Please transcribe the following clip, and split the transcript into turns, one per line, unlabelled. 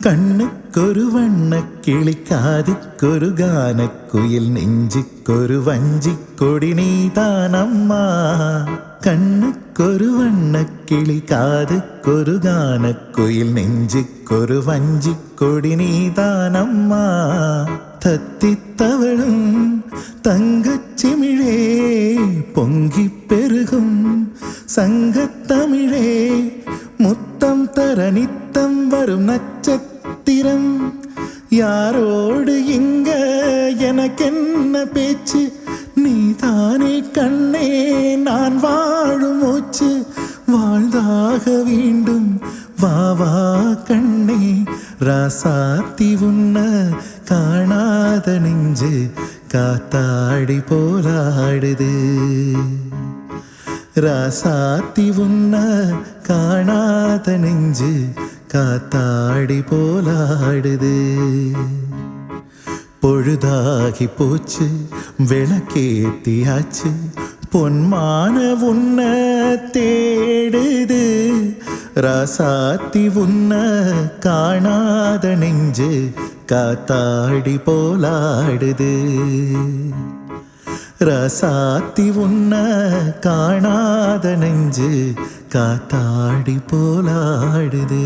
കണ്ണുക്കൊരു വണ്ണക്കിളി കാതിക്കൊരു ഗാനക്കുയിൽ നെഞ്ചിക്കൊരു വഞ്ചിക്കൊടി നീതാനമ്മ. കണ്ണുക്കൊരു വണ്ണക്കിളി കാതിക്കൊരു ഗാനക്കുയിൽ നെഞ്ചിക്കൊരു വഞ്ചിക്കൊടി നീതാനമ്മ. തത്തിത്തവളും തങ്കച്ചിമിഴേ പൊങ്കിപ്പെരുകും സംഘത്തമിഴേ മുത്തം തരനിത്തം വരും நட்சத்திரம். யாரோடு இங்க எனக்கென்ன பேச்சு, நீதானே கண்ணே நான் வாழும் மூச்சு. வாழ்ந்தாக வேண்டும் வா வா கண்ணே, ராசாத்தி உன்ன காணாத நெஞ்சு காத்தாடி போராடுது. ராசாத்தி உன்ன காணாத நெஞ்சு காத்தாடி போலாடுது. பொழுதாகி போச்சு விளக்கேத்தியாச்சு, பொன்மான உன்ன தேடுது. ராசாத்தி உன்ன காணாத நெஞ்சு காத்தாடி போலாடுது. ராசாத்தி உன்ன காணாத நெஞ்சு காத்தாடி போலாடுது.